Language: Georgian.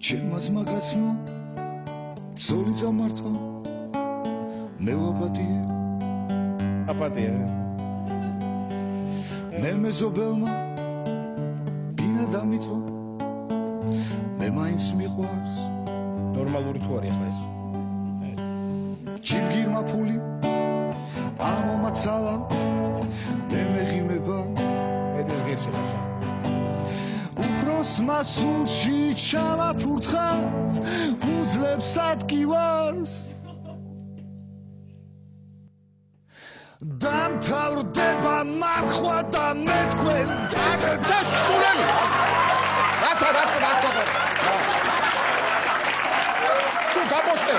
ჩემმა ძმაკაცმა ცოლი წამართვა მე ვაპატიე აპატია მე მეზობელმა ბინა დამიწვა მე მაინც მიყვარს ნორმალური თუ არის ახლა ეს ჩილგირმა ფული ამომაცალა მე მეღიმება ეს გეცემა უფროს მასულში ჩავაფურთხა უძლებს ადგილას დამთავრდება მარხვა და მე თქვენ ჩაშურელი რაცა სულ გამოშტე